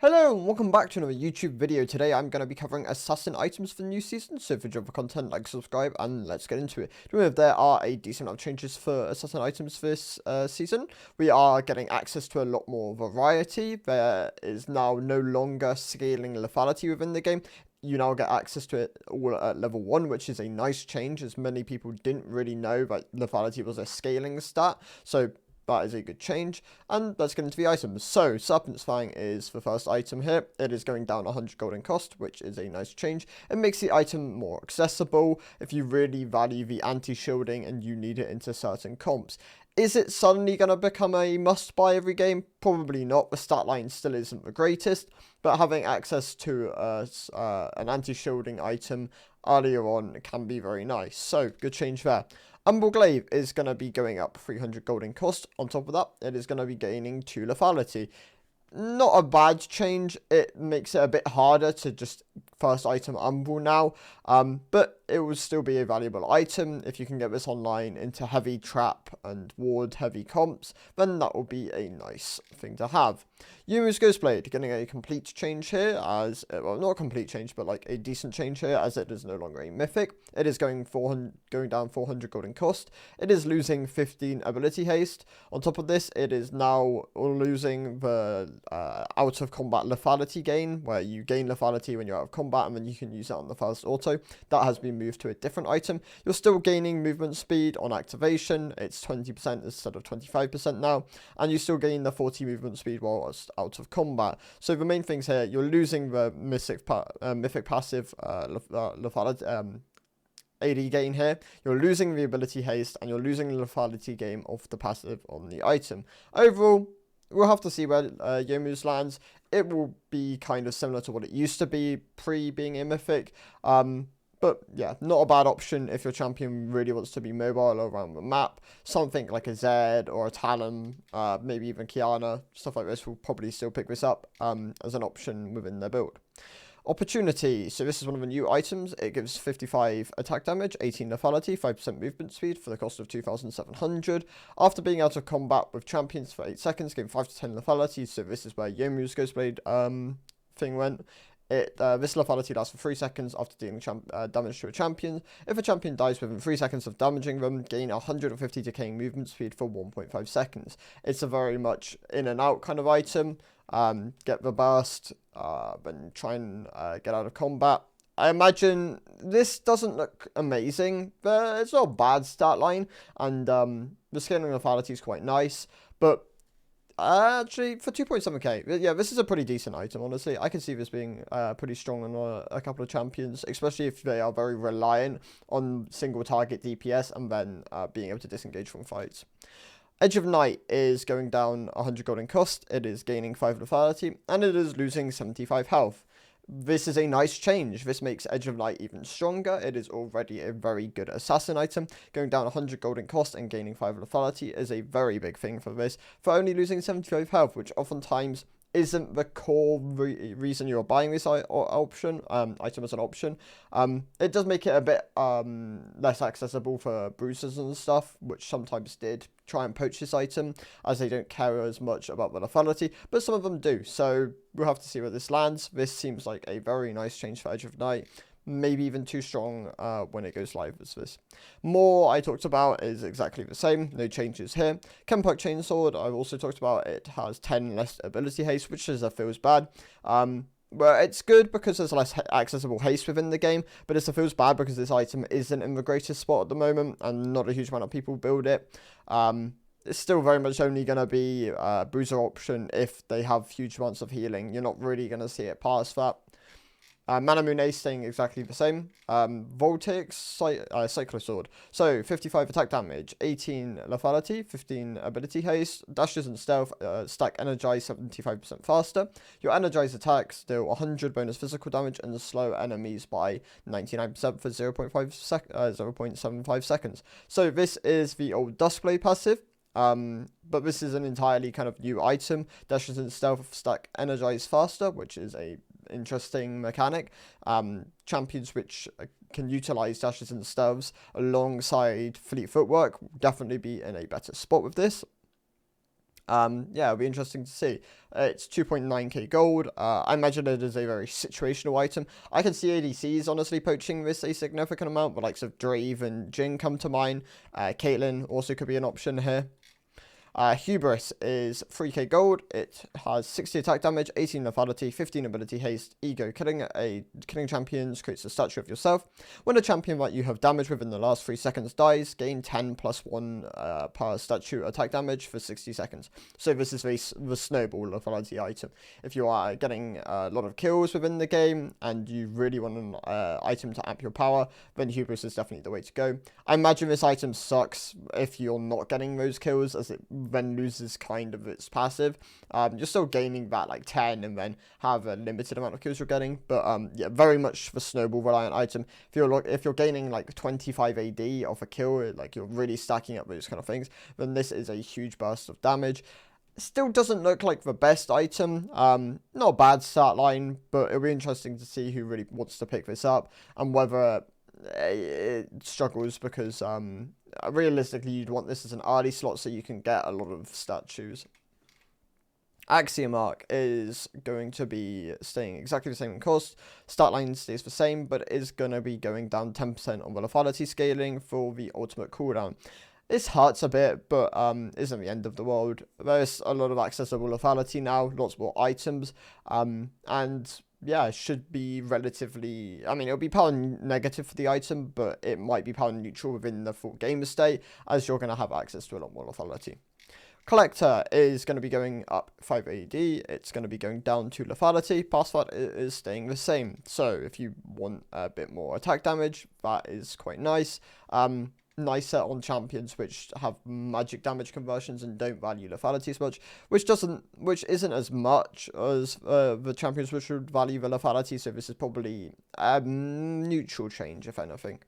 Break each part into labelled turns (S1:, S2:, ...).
S1: Hello and welcome back to another YouTube video. Today I'm going to be covering assassin items for the new season, so if you enjoy the content, like, subscribe, and let's get into it. Remember, there are a decent amount of changes for assassin items for this season. We are getting access to a lot more variety. There is now no longer scaling lethality within the game. You now get access to it all at level 1, which is a nice change, as many people didn't really know that lethality was a scaling stat, so that is a good change. And let's get into the items. So Serpent's Fang is the first item here. It is going down 100 gold in cost, which is a nice change. It makes the item more accessible if you really value the anti-shielding and you need it into certain comps. Is it suddenly going to become a must-buy every game? Probably not. The stat line still isn't the greatest, but having access to an anti-shielding item earlier on can be very nice. So, good change there. Umbral Glaive is going to be going up 300 gold in cost. On top of that, it is going to be gaining 2 lethality. Not a bad change. It makes it a bit harder to just first item Umbral now, but it will still be a valuable item. If you can get this online into heavy trap and ward heavy comps, then that will be a nice thing to have. Youmuu's Ghostblade getting a complete change here, as well, not a complete change, but like a decent change here, as it is no longer a mythic. It is going down 400 gold in cost. It is losing 15 ability haste. On top of this, it is now losing the out of combat lethality gain, where you gain lethality when you're out of combat, and then you can use that on the first auto. That has been moved to a different item. You're still gaining movement speed on activation. It's 20% instead of 25% now, and you still gain the 40 movement speed whilst out of combat. So the main things here, you're losing the mythic passive lethality, AD gain here, you're losing the ability haste, and you're losing the lethality gain of the passive on the item. Overall, we'll have to see where Youmuu's lands. It will be kind of similar to what it used to be pre-being a mythic. But yeah, not a bad option if your champion really wants to be mobile around the map. Something like a Zed or a Talon, maybe even Qiyana, stuff like this will probably still pick this up as an option within their build. Opportunity. So this is one of the new items. It gives 55 attack damage, 18 lethality, 5% movement speed for the cost of 2,700. After being out of combat with champions for 8 seconds, gain 5 to 10 lethality. So this is where Youmuu's Ghostblade thing went. This lethality lasts for 3 seconds after dealing damage to a champion. If a champion dies within 3 seconds of damaging them, gain 150 decaying movement speed for 1.5 seconds. It's a very much in and out kind of item. Get the burst, then try and get out of combat. I imagine this doesn't look amazing, but it's not a bad stat line, and the scaling lethality is quite nice, but actually, for 2.7k, yeah, this is a pretty decent item, honestly. I can see this being pretty strong on a couple of champions, especially if they are very reliant on single target DPS and then being able to disengage from fights. Edge of Night is going down 100 gold in cost. It is gaining 5 lethality, and it is losing 75 health. This is a nice change. This makes Edge of Night even stronger. It is already a very good assassin item. Going down 100 gold in cost and gaining 5 lethality is a very big thing for this, for only losing 75 health, which oftentimes isn't the core reason you're buying this item as an option. It does make it a bit less accessible for bruisers and stuff, which sometimes did try and poach this item, as they don't care as much about the lethality, but some of them do. So we'll have to see where this lands. This seems like a very nice change for Edge of Night. Maybe even too strong when it goes live as this. More I talked about is exactly the same, no changes here. Chemperk Chainsword, I've also talked about. It has 10 less ability haste, which feels bad. Well, it's good because there's less accessible haste within the game, but it feels bad because this item isn't in the greatest spot at the moment, and not a huge amount of people build it. It's still very much only going to be a bruiser option if they have huge amounts of healing. You're not really going to see it past that. Manamune staying exactly the same. Voltix Cyclosword. So 55 attack damage, 18 lethality, 15 ability haste, dashes and stealth, stack energize 75% faster. Your energize attacks deal 100 bonus physical damage and slow enemies by 99% for 0.75 seconds. So this is the old Duskblade passive. But this is an entirely kind of new item. Dashes and stealth stack energize faster, which is a interesting mechanic. Champions which can utilize dashes and stealths alongside fleet footwork will definitely be in a better spot with this. Yeah, it'll be interesting to see. It's 2.9k gold. I imagine it is a very situational item. I can see ADCs honestly poaching this a significant amount, but likes of Drave and Jhin come to mind. Caitlyn also could be an option here. Hubris is 3k gold. It has 60 attack damage, 18 lethality, 15 ability haste, ego. Killing champions creates a statue of yourself. When a champion that you have damaged within the last 3 seconds dies, gain 10 plus 1 per statue attack damage for 60 seconds. So this is the snowball lethality item. If you are getting a lot of kills within the game and you really want an item to amp your power, then Hubris is definitely the way to go. I imagine this item sucks if you're not getting those kills, as it then loses kind of its passive. You're still gaining that like 10 and then have a limited amount of kills you're getting, but yeah, very much the snowball reliant item. If you're gaining like 25 AD off a kill, like you're really stacking up those kind of things, then this is a huge burst of damage. Still doesn't look like the best item. Not a bad start line, but it'll be interesting to see who really wants to pick this up and whether it struggles, because realistically you'd want this as an early slot so you can get a lot of statues. Axiom Arc is going to be staying exactly the same in cost. Start line stays the same, but is going to be going down 10% on the lethality scaling for the ultimate cooldown. This hurts a bit, but isn't the end of the world. There's a lot of accessible lethality now, lots more items, and yeah, it should be relatively, I mean, it'll be power negative for the item, but it might be power neutral within the full game state, as you're going to have access to a lot more lethality. Collector is going to be going up 5 AD, it's going to be going down 2 lethality, past that is staying the same. So if you want a bit more attack damage, that is quite nice. Nicer on champions which have magic damage conversions and don't value lethality as much, which isn't as much as the champions which would value the lethality, so this is probably a neutral change, if anything.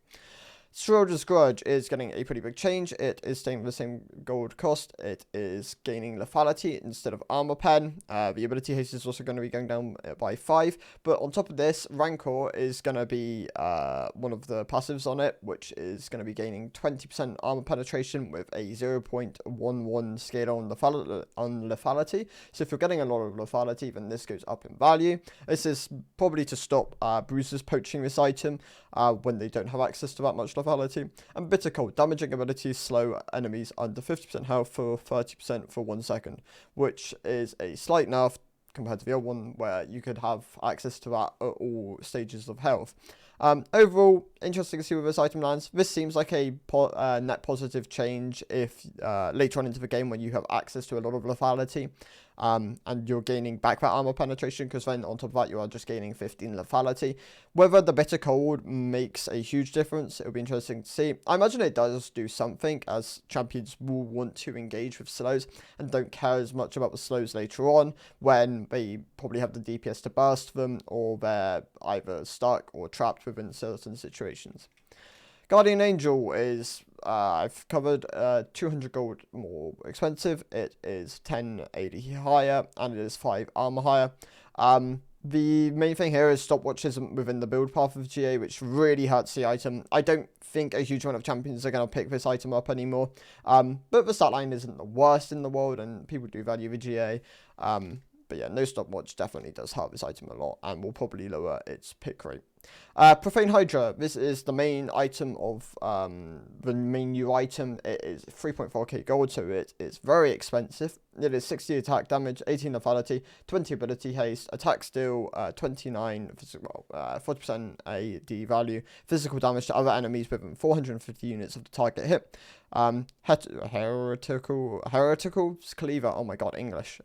S1: Soldier's Grudge is getting a pretty big change. It is staying with the same gold cost. It is gaining lethality instead of armor pen. The ability haste is also going to be going down by 5. But on top of this, Rancor is going to be one of the passives on it, which is going to be gaining 20% armor penetration with a 0.11 scale on lethality. So if you're getting a lot of lethality, then this goes up in value. This is probably to stop bruisers poaching this item when they don't have access to that much lethality. And Bitter Cold, damaging abilities slow enemies under 50% health for 30% for 1 second, which is a slight nerf compared to the other one where you could have access to that at all stages of health. Overall, interesting to see where this item lands. This seems like a net positive change if later on into the game when you have access to a lot of lethality. And you're gaining back that armor penetration, because then on top of that you are just gaining 15 lethality. Whether the Bitter Cold makes a huge difference, it'll be interesting to see. I imagine it does do something, as champions will want to engage with slows and don't care as much about the slows later on when they probably have the DPS to burst them, or they're either stuck or trapped within certain situations. Guardian Angel is, I've covered, 200 gold more expensive. It is 10 AD higher, and it is 5 armor higher. The main thing here is stopwatch isn't within the build path of GA, which really hurts the item. I don't think a huge amount of champions are going to pick this item up anymore. But the start line isn't the worst in the world, and people do value the GA. But yeah, no stopwatch definitely does hurt this item a lot, and will probably lower its pick rate. Profane Hydra, this is the main item of the main new item. It is 3.4k gold, so it is very expensive. It is 60 attack damage, 18 lethality, 20 ability haste, attack steal, 29 physical, 40% AD value, physical damage to other enemies within 450 units of the target hit. Heretical Cleaver, oh my god, English.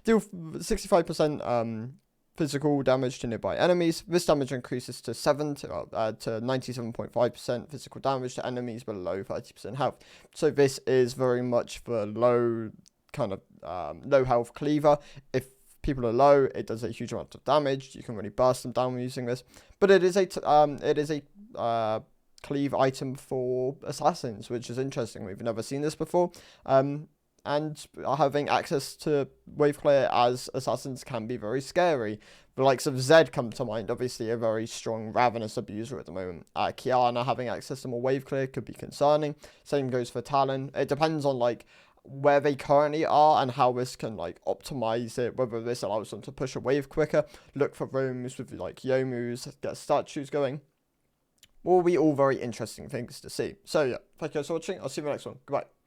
S1: Deal 65% physical damage to nearby enemies. This damage increases to 97.5% physical damage to enemies below 30% health. So this is very much the low kind of low health cleaver. If people are low, it does a huge amount of damage. You can really burst them down using this. But it is a cleave item for assassins, which is interesting. We've never seen this before. And having access to wave clear as assassins can be very scary. The likes of Zed come to mind, obviously a very strong Ravenous abuser at the moment. Kiana having access to more wave clear could be concerning. Same goes for Talon. It depends on like where they currently are and how this can like optimize it, whether this allows them to push a wave quicker, look for rooms with like Yomus, get statues going. Will be all very interesting things to see. So yeah, thank you guys for watching. I'll see you in the next one. Goodbye.